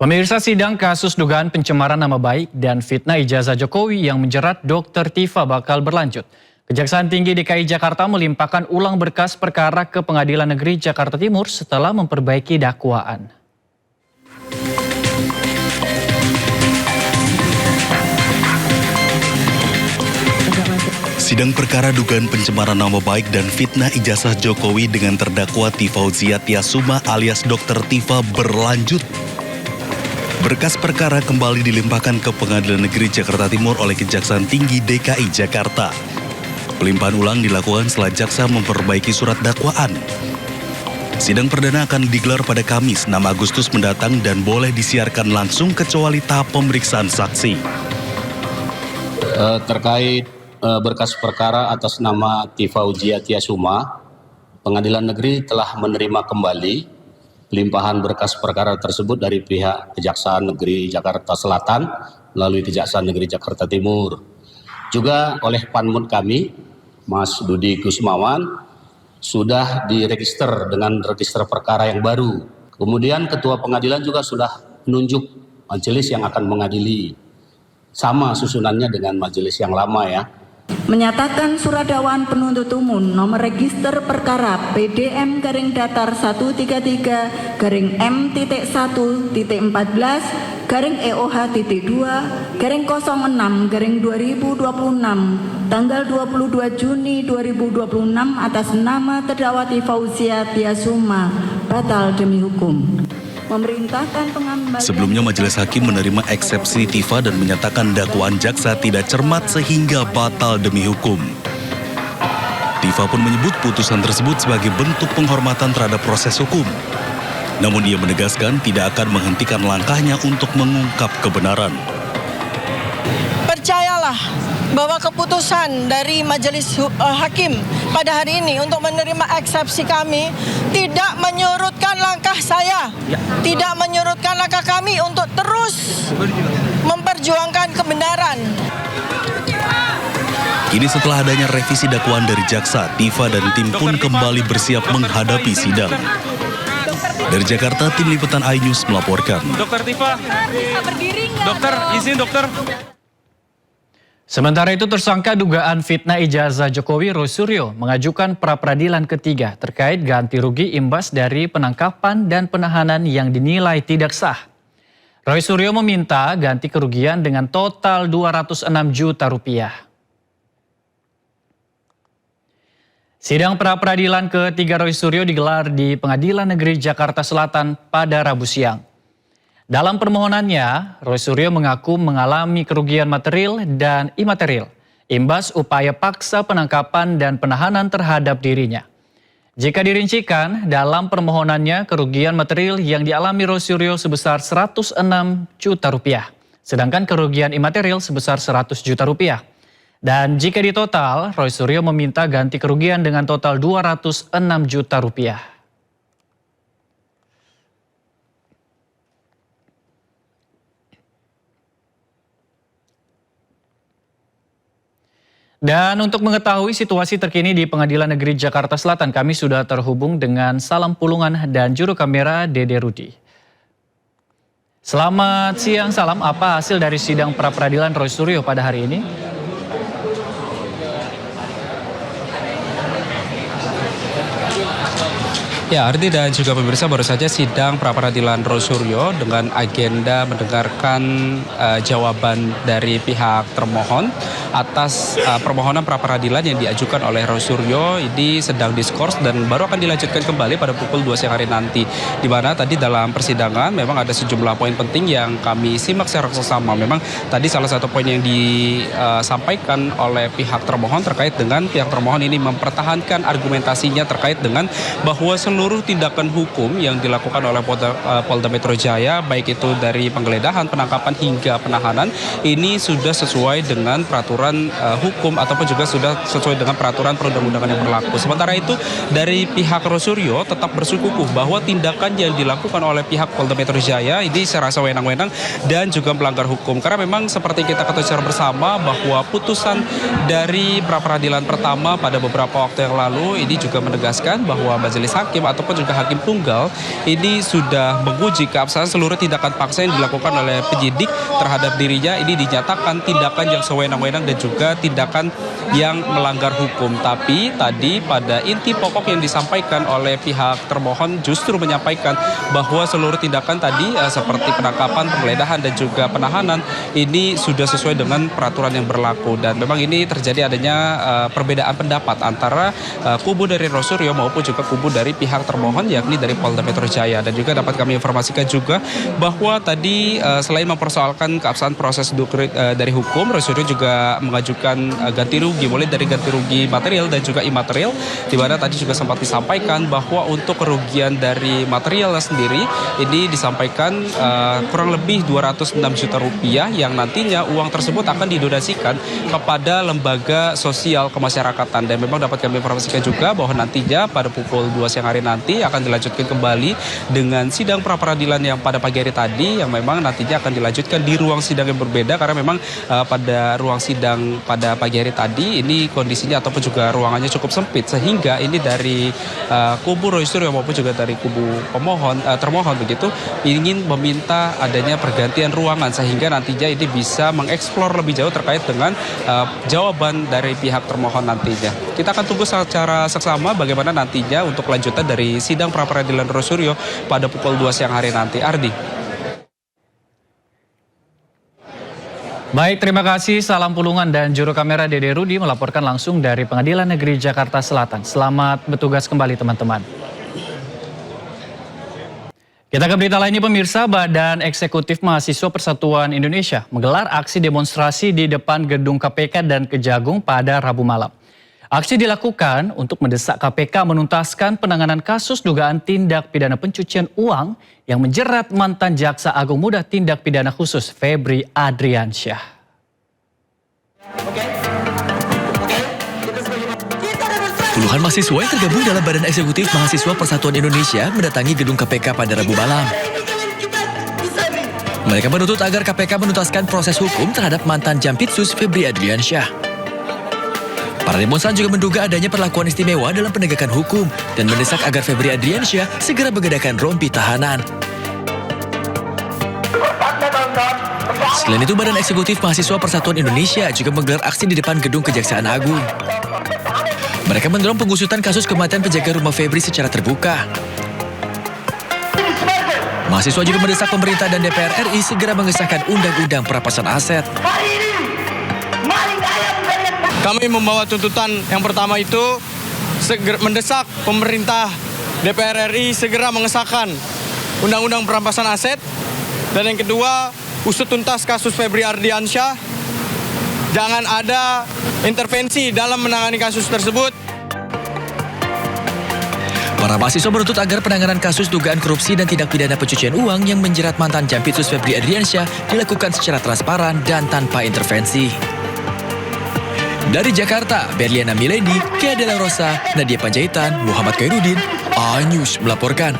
Pemirsa, sidang kasus dugaan pencemaran nama baik dan fitnah ijazah Jokowi yang menjerat Dr. Tifa bakal berlanjut. Kejaksaan Tinggi DKI Jakarta melimpahkan ulang berkas perkara ke Pengadilan Negeri Jakarta Timur setelah memperbaiki dakwaan. Sidang perkara dugaan pencemaran nama baik dan fitnah ijazah Jokowi dengan terdakwa Tifauzia Tiasuma alias Dr. Tifa berlanjut. Berkas perkara kembali dilimpahkan ke Pengadilan Negeri Jakarta Timur oleh Kejaksaan Tinggi DKI Jakarta. Pelimpahan ulang dilakukan setelah jaksa memperbaiki surat dakwaan. Sidang perdana akan digelar pada Kamis 6 Agustus mendatang dan boleh disiarkan langsung kecuali tahap pemeriksaan saksi. Terkait berkas perkara atas nama Tifauzia Tiasuma, Pengadilan Negeri telah menerima kembali limpahan berkas perkara tersebut dari pihak Kejaksaan Negeri Jakarta Selatan melalui Kejaksaan Negeri Jakarta Timur. Juga oleh Panmut kami, Mas Dudi Kusmawan, sudah diregister dengan register perkara yang baru. Kemudian Ketua Pengadilan juga sudah menunjuk majelis yang akan mengadili. Sama susunannya dengan majelis yang lama ya. Menyatakan surat dakwaan penuntut umum nomor register perkara PDM-14-133-M-1-2-06-2026 tanggal 22 Juni 2026 atas nama terdakwa Tifauzia Tiasuma batal demi hukum. Sebelumnya majelis hakim menerima eksepsi Tifa dan menyatakan dakwaan jaksa tidak cermat sehingga batal demi hukum. Tifa pun menyebut putusan tersebut sebagai bentuk penghormatan terhadap proses hukum. Namun ia menegaskan tidak akan menghentikan langkahnya untuk mengungkap kebenaran. Percayalah bahwa keputusan dari majelis hakim pada hari ini untuk menerima eksepsi kami tidak menyurutkan langkah saya, tidak menyurutkan langkah kami untuk terus memperjuangkan kebenaran. Kini setelah adanya revisi dakwaan dari jaksa, Tifa dan tim pun kembali bersiap menghadapi sidang. Dari Jakarta, tim liputan iNews melaporkan. Dokter Tifa, Bisa berdiri nggak? dokter, izin dokter. Sementara itu, tersangka dugaan fitnah ijazah Jokowi Roy Suryo mengajukan pra-peradilan ketiga terkait ganti rugi imbas dari penangkapan dan penahanan yang dinilai tidak sah. Roy Suryo meminta ganti kerugian dengan total 206 juta rupiah. Sidang pra-peradilan ketiga Roy Suryo digelar di Pengadilan Negeri Jakarta Selatan pada Rabu siang. Dalam permohonannya, Roy Suryo mengaku mengalami kerugian material dan imaterial imbas upaya paksa penangkapan dan penahanan terhadap dirinya. Jika dirincikan, dalam permohonannya kerugian material yang dialami Roy Suryo sebesar 106 juta rupiah, sedangkan kerugian imaterial sebesar 100 juta rupiah. Dan jika ditotal, Roy Suryo meminta ganti kerugian dengan total 206 juta rupiah. Dan untuk mengetahui situasi terkini di Pengadilan Negeri Jakarta Selatan, kami sudah terhubung dengan Salam Pulungan dan juru kamera Dede Rudi. Selamat siang, Salam. Apa hasil dari sidang pra-peradilan Roy Suryo pada hari ini? Ya, Ardi dan juga pemirsa, baru saja sidang pra-peradilan Roy Suryo dengan agenda mendengarkan jawaban dari pihak termohon atas permohonan pra-peradilan yang diajukan oleh Roy Suryo. Ini sedang diskors dan baru akan dilanjutkan kembali pada pukul 2 siang hari nanti. Di mana tadi dalam persidangan memang ada sejumlah poin penting yang kami simak secara bersama. Memang tadi salah satu poin yang disampaikan oleh pihak termohon terkait dengan pihak termohon ini mempertahankan argumentasinya terkait dengan bahwa seluruh tindakan hukum yang dilakukan oleh Polda Metro Jaya, baik itu dari penggeledahan, penangkapan hingga penahanan, ini sudah sesuai dengan peraturan hukum ataupun juga sudah sesuai dengan peraturan perundang-undangan yang berlaku. Sementara itu dari pihak Roy Suryo tetap bersikukuh bahwa tindakan yang dilakukan oleh pihak Polda Metro Jaya ini secara sewenang-wenang dan juga melanggar hukum. Karena memang seperti kita ketahui secara bersama bahwa putusan dari pra-peradilan pertama pada beberapa waktu yang lalu ini juga menegaskan bahwa majelis hakim ataupun juga hakim tunggal ini sudah menguji keabsahan seluruh tindakan paksa yang dilakukan oleh penyidik terhadap dirinya. Ini dinyatakan tindakan yang sewenang-wenang dan juga tindakan yang melanggar hukum. Tapi tadi pada inti pokok yang disampaikan oleh pihak termohon justru menyampaikan bahwa seluruh tindakan tadi seperti penangkapan, penggeledahan dan juga penahanan ini sudah sesuai dengan peraturan yang berlaku. Dan memang ini terjadi adanya perbedaan pendapat antara kubu dari Rosuryo maupun juga kubu dari pihak termohon, yakni dari Polda Metro Jaya. Dan juga dapat kami informasikan juga bahwa tadi selain mempersoalkan keabsahan proses dari hukum, Rosuryo juga mengajukan ganti rugi, mulai dari ganti rugi material dan juga imaterial, di mana tadi juga sempat disampaikan bahwa untuk kerugian dari materialnya sendiri ini disampaikan kurang lebih 206 juta rupiah yang nantinya uang tersebut akan didonasikan kepada lembaga sosial kemasyarakatan. Dan memang dapat kami informasikan juga bahwa nantinya pada pukul 2 siang hari nanti akan dilanjutkan kembali dengan sidang pra-peradilan yang pada pagi hari tadi, yang memang nantinya akan dilanjutkan di ruang sidang yang berbeda, karena memang pada ruang sidang pada pagi hari tadi ini kondisinya ataupun juga ruangannya cukup sempit, sehingga ini dari kubu Rosuryo maupun juga dari kubu termohon begitu ingin meminta adanya pergantian ruangan sehingga nantinya ini bisa mengeksplor lebih jauh terkait dengan jawaban dari pihak termohon nantinya. Kita akan tunggu secara seksama bagaimana nantinya untuk lanjutan dari sidang pra-peradilan Rosuryo pada pukul 2 siang hari nanti. Ardi. Baik, terima kasih. Salam Pulungan dan juru kamera Dede Rudi melaporkan langsung dari Pengadilan Negeri Jakarta Selatan. Selamat bertugas kembali teman-teman. Kita ke berita lainnya pemirsa, Badan Eksekutif Mahasiswa Persatuan Indonesia menggelar aksi demonstrasi di depan gedung KPK dan Kejagung pada Rabu malam. Aksi dilakukan untuk mendesak KPK menuntaskan penanganan kasus dugaan tindak pidana pencucian uang yang menjerat mantan Jaksa Agung Muda Tindak Pidana Khusus Febri Adriansyah. Puluhan mahasiswa yang tergabung dalam Badan Eksekutif Mahasiswa Persatuan Indonesia mendatangi gedung KPK pada Rabu malam. Mereka menuntut agar KPK menuntaskan proses hukum terhadap mantan Jampitsus Febri Adriansyah. Para demonstran juga menduga adanya perlakuan istimewa dalam penegakan hukum dan mendesak agar Febri Adriansyah segera menggedakan rompi tahanan. Selain itu, Badan Eksekutif Mahasiswa Persatuan Indonesia juga menggelar aksi di depan gedung Kejaksaan Agung. Mereka mendorong pengusutan kasus kematian penjaga rumah Febri secara terbuka. Mahasiswa juga mendesak pemerintah dan DPR RI segera mengesahkan Undang-Undang Perampasan Aset. Kami membawa tuntutan yang pertama itu mendesak pemerintah DPR RI segera mengesahkan Undang-Undang Perampasan Aset. Dan yang kedua, usut tuntas kasus Febri Adriansyah. Jangan ada intervensi dalam menangani kasus tersebut. Para mahasiswa menuntut agar penanganan kasus dugaan korupsi dan tindak pidana pencucian uang yang menjerat mantan Jampitsus Febri Adriansyah dilakukan secara transparan dan tanpa intervensi. Dari Jakarta, Berliana Mileni, Kea Della Rosa, Nadia Panjaitan, Muhammad Khairuddin, A News melaporkan.